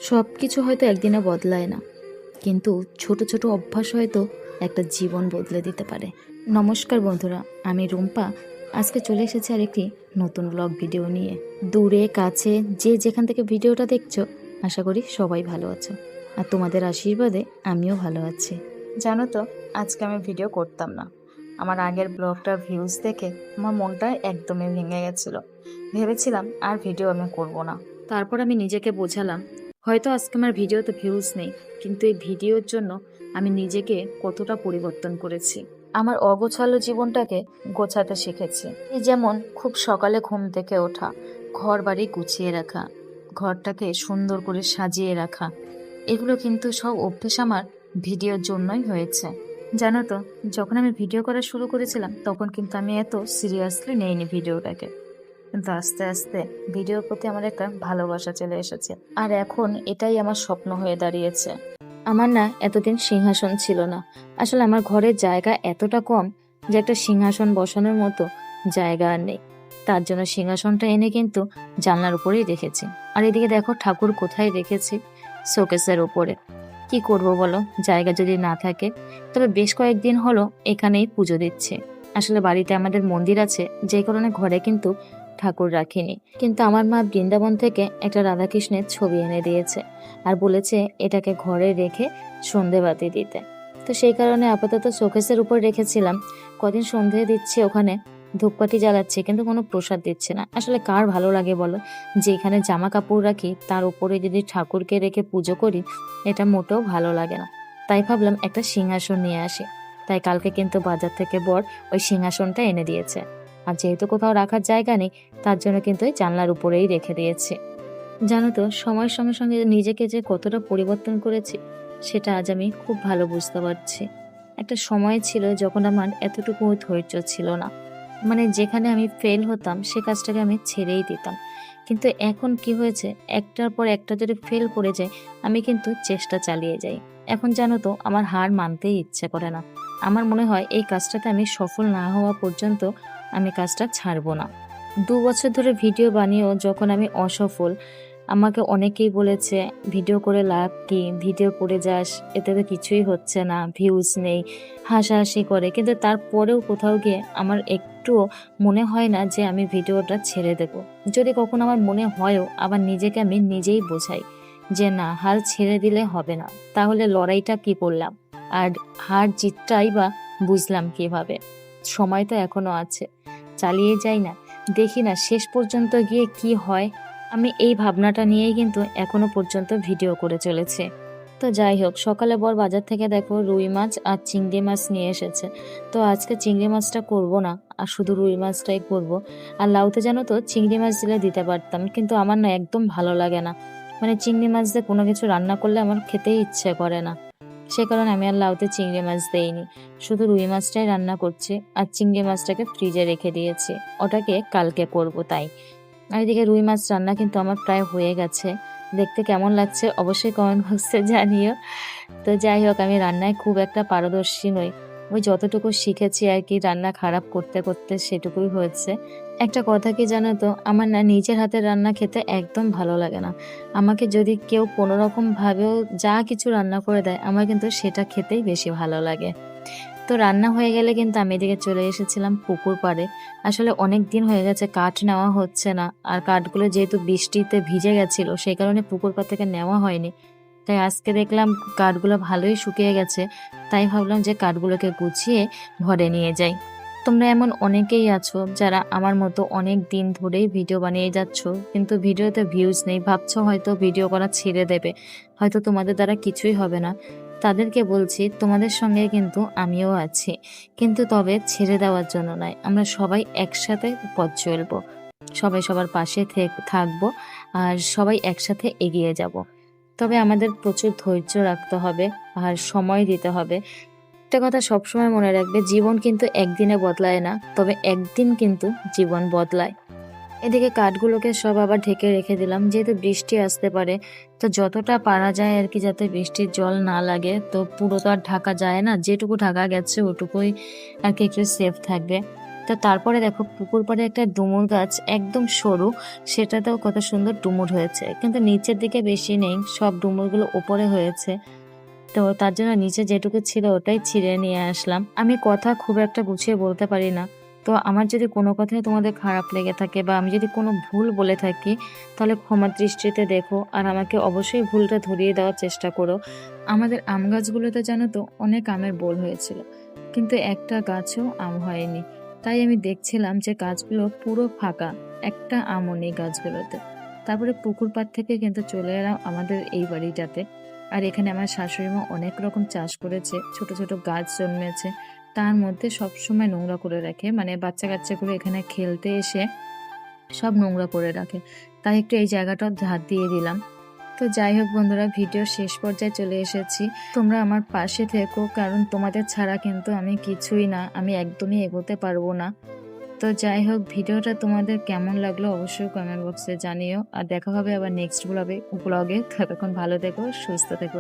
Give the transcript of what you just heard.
সব কিছু হয়তো একদিনে বদলায় না, কিন্তু ছোট ছোট অভ্যাস হয়তো একটা জীবন বদলে দিতে পারে। নমস্কার বন্ধুরা, আমি রুম্পা। আজকে চলে এসেছি আর একটি নতুন ব্লগ ভিডিও নিয়ে। দূরে কাছে যে যেখান থেকে ভিডিওটা দেখছো, আশা করি সবাই ভালো আছো, আর তোমাদের আশীর্বাদে আমিও ভালো আছি। জানো তো, আজকে আমি ভিডিও করতাম না। আমার আগের ব্লগটার ভিউজ দেখে আমার মনটা একদমই ভেঙে গেছিলো। ভেবেছিলাম আর ভিডিও আমি করব না। তারপর আমি নিজেকে বোঝালাম, হয়তো আজকে আমার ভিডিওতে ভিউজ নেই, কিন্তু এই ভিডিওর জন্য আমি নিজেকে কতটা পরিবর্তন করেছি। আমার অগোছালো জীবনটাকে গোছাতে শিখেছি। এই যেমন খুব সকালে ঘুম থেকে ওঠা, ঘর বাড়ি গুছিয়ে রাখা, ঘরটাকে সুন্দর করে সাজিয়ে রাখা, এগুলো কিন্তু সব অভ্যেস আমার ভিডিওর জন্যই হয়েছে। জানো তো, যখন আমি ভিডিও করা শুরু করেছিলাম তখন কিন্তু আমি এত সিরিয়াসলি নেইনি ভিডিওটাকে, কিন্তু আস্তে আস্তে ভিডিওর প্রতি আমার একটা ভালোবাসা চলে এসেছে, আর এখন এটাই আমার স্বপ্ন হয়ে দাঁড়িয়েছে। আমার না এতদিন সিংহাসন ছিল না। আসলে আমার ঘরের জায়গা এতটা কম যে একটা সিংহাসন বসানোর মতো জায়গা আর নেই। তার জন্য সিংহাসনটা এনে কিন্তু জানলার উপরেই রেখেছি। আর এদিকে দেখো ঠাকুর কোথায় রেখেছি, শোকেসের উপরে। কি করব বলো, জায়গা যদি না থাকে। তবে বেশ কয়েকদিন হলো এখানেই পুজো দিচ্ছে। আসলে বাড়িতে আমাদের মন্দির আছে, যে কারণে ঘরে কিন্তু ঠাকুর রাখিনি, কিন্তু আমার মা বৃন্দাবন থেকে একটা রাধাকৃষ্ণের ছবি এনে দিয়েছে আর বলেছে এটাকে ঘরে রেখে সন্ধেবাতি দিতে। তো সেই কারণে আপাতত শোকেসের উপর রেখেছিলাম। কদিন সন্ধে দিচ্ছি ওখানে, ধূপকাঠি জ্বালাচ্ছি, কিন্তু কোনো প্রসাদ দিচ্ছে না। আসলে কার ভালো লাগে বলো, যেখানে জামা কাপড় রাখি তার উপরে যদি ঠাকুরকে রেখে পুজো করি, এটা মোটেও ভালো লাগে না। তাই ভাবলাম একটা সিংহাসন নিয়ে আসি। তাই কালকে কিন্তু বাজার থেকে বর ওই সিংহাসনটা এনে দিয়েছে। আর যেহেতু কোথাও রাখার জায়গা নেই, তার জন্য কিন্তু ওই জানলার উপরেই রেখে দিয়েছি। জানো তো, সময়ের সঙ্গে সঙ্গে নিজেকে যে কতটা পরিবর্তন করেছি, সেটা আজ আমি খুব ভালো বুঝতে পারছি। একটা সময় ছিল যখন আমার এতটুকু ধৈর্য ছিল না। মানে যেখানে আমি ফেল হতাম সে কাজটাকে আমি ছেড়েই দিতাম। কিন্তু এখন কি হয়েছে, একটার পর একটা যদি ফেল করে যায়, আমি কিন্তু চেষ্টা চালিয়ে যাই। এখন জানো তো, আমার হার মানতেই ইচ্ছে করে না। আমার মনে হয় এই কাজটাতে আমি সফল না হওয়া পর্যন্ত আমি কাজটা ছাড়বো না। 2 বছর ধরে ভিডিও বানিয়েও যখন আমি অসফল, আমাকে অনেকেই বলেছে ভিডিও করে লাভ কি, ভিডিও করে যাস, এতে তো কিছুই হচ্ছে না, ভিউজ নেই, হাসাহাসি করে। কিন্তু তারপরেও কোথাও গিয়ে আমার একটুও মনে হয় না যে আমি ভিডিওটা ছেড়ে দেব। যদি কখনো আমার মনে হয়ও, আবার নিজেকে আমি নিজেই বোঝাই যে না, হাল ছেড়ে দিলে হবে না। তাহলে লড়াইটা কি করলাম, আর হার জিতটাই বা বুঝলাম কিভাবে? সময় তো এখনো আছে, চালিয়ে যাই না, দেখি না শেষ পর্যন্ত গিয়ে কি হয়। আমি এই ভাবনাটা নিয়েই কিন্তু এখনো পর্যন্ত ভিডিও করে চলেছে। তো যাই হোক, সকালে বর বাজার থেকে দেখো রুই মাছ আর চিংড়ি মাছ নিয়ে এসেছে। তো আজকে চিংড়ি মাছটা করব না, আর শুধু রুই মাছটাই করব। আর লাউতে জানো তো, চিংড়ি মাছ দিলে দিতে পারতাম, কিন্তু আমার না একদম ভালো লাগে না। মানে চিংড়ি মাছ দিয়ে কোনো কিছু রান্না করলে আমার খেতেই ইচ্ছে করে না। সে কারণে আমি আর লাউতে চিংড়ি মাছ দেইনি, শুধু রুই মাছটাই রান্না করছি। আর চিংড়ি মাছটাকে ফ্রিজে রেখে দিয়েছি, ওটাকে কালকে করব তাই। আর এদিকে রুই মাছ রান্না কিন্তু আমার প্রায় হয়ে গেছে। দেখতে কেমন লাগছে অবশ্যই কমেন্ট বক্সে জানিও। তো যাই হোক, আমি রান্নায় খুব একটা পারদর্শী নই। ওই যতটুকু শিখেছি আর কি, রান্না খারাপ করতে করতে সেটুকুই হয়েছে। একটা কথা কি জানো তো, আমার না নিজের হাতের রান্না খেতে একদম ভালো লাগে না। আমাকে যদি কেউ কোনোরকম ভাবেও যা কিছু রান্না করে দেয়, আমার কিন্তু সেটা খেতেই বেশি ভালো লাগে। তো রান্না হয়ে গেলে কিন্তু আমি এদিকে চলে এসেছিলাম পুকুর পাড়ে। আসলে অনেক দিন হয়ে গেছে কাঠ নেওয়া হচ্ছে না, আর কাঠগুলো যেহেতু বৃষ্টিতে ভিজে গেছিল, সেই কারণে পুকুর পাড় থেকে নেওয়া হয়নি। তাই আজকে দেখলাম কাঠগুলো ভালোই শুকিয়ে গেছে, তাই ভাবলাম যে কাঠগুলোকে গুছিয়ে ঘরে নিয়ে যাই। তোমরা এমন অনেকেই আছো যারা আমার মতো অনেক দিন ধরেই ভিডিও বানিয়ে যাচ্ছ, কিন্তু ভিডিওতে ভিউজ নেই, ভাবছো হয়তো ভিডিও করা ছেড়ে দেবে, হয়তো তোমাদের দ্বারা কিছুই হবে না। তাদেরকে বলছি, তোমাদের সঙ্গে কিন্তু আমিও আছি, কিন্তু তবে ছেড়ে দেওয়ার জন্য নয়। আমরা সবাই একসাথে পথ চলবো, সবাই সবার পাশে থাকবো, আর সবাই একসাথে এগিয়ে যাব। তবে আমাদের প্রচুর ধৈর্য রাখতে হবে, আর সময় দিতে হবে। একটা কথা সবসময় মনে রাখবে, জীবন কিন্তু একদিনে বদলায় না, তবে একদিন কিন্তু জীবন বদলায়। এদিকে কাঠগুলোকে সব আবার ঢেকে রেখে দিলাম, যেহেতু বৃষ্টি আসতে পারে। তো যতটা পারা যায় আর কি, যাতে বৃষ্টির জল না লাগে। তো পুরো তো আর ঢাকা যায় না, যেটুকু ঢাকা গেছে ওটুকুই আর কি একটু সেফ থাকবে। তো তারপরে দেখো পুকুর পাড়ে একটা ডুমুর গাছ একদম সরু, সেটাতেও কত সুন্দর ডুমুর হয়েছে, কিন্তু নিচের দিকে বেশি নেই, সব ডুমুরগুলো ওপরে হয়েছে। তো তার জন্য নিচে যেটুকু ছিল ওটাই ছিঁড়ে নিয়ে আসলাম। আমি কথা খুব একটা গুছিয়ে বলতে পারি না, তো আমার যদি কোনো কথাই তোমাদের খারাপ লেগে থাকে বা আমি যদি কোনো ভুল বলে থাকি তাহলে ক্ষমার দৃষ্টিতে দেখো, আর আমাকে অবশ্যই ভুলটা ধরিয়ে দেওয়ার চেষ্টা করো। আমাদের আম গাছগুলোতে জানো তো অনেক আমের বোল হয়েছিল, কিন্তু একটা গাছও আম হয়নি। তাই আমি দেখছিলাম যে গাছগুলো পুরো ফাঁকা, একটা আমও নেই গাছগুলোতে। তারপরে পুকুর পাড় থেকে কিন্তু চলে এলাম আমাদের এই বাড়িটাতে। আর এখানে আমার শাশুড়ি মা অনেক রকম চাষ করেছে, ছোট ছোট গাছ জন্মেছে, তার মধ্যে সবসময় নোংরা করে রাখে, মানে বাচ্চা কাচ্চাগুলো এখানে খেলতে এসে সব নোংরা করে রাখে। তাই একটু এই জায়গাটাও ঝাঁট দিয়ে দিলাম। তো যাই হোক বন্ধুরা, ভিডিও শেষ পর্যায়ে চলে এসেছি। তোমরা আমার পাশে থেকো, কারণ তোমাদের ছাড়া কিন্তু আমি কিছুই না, আমি একদমই এগোতে পারবো না। তো যাই হোক, ভিডিওটা তোমাদের কেমন লাগলো অবশ্যই কমেন্ট বক্সে জানিও। আর দেখা হবে আবার নেক্সট ব্লগে। ততক্ষণ ভালো থেকো, সুস্থ থেকো।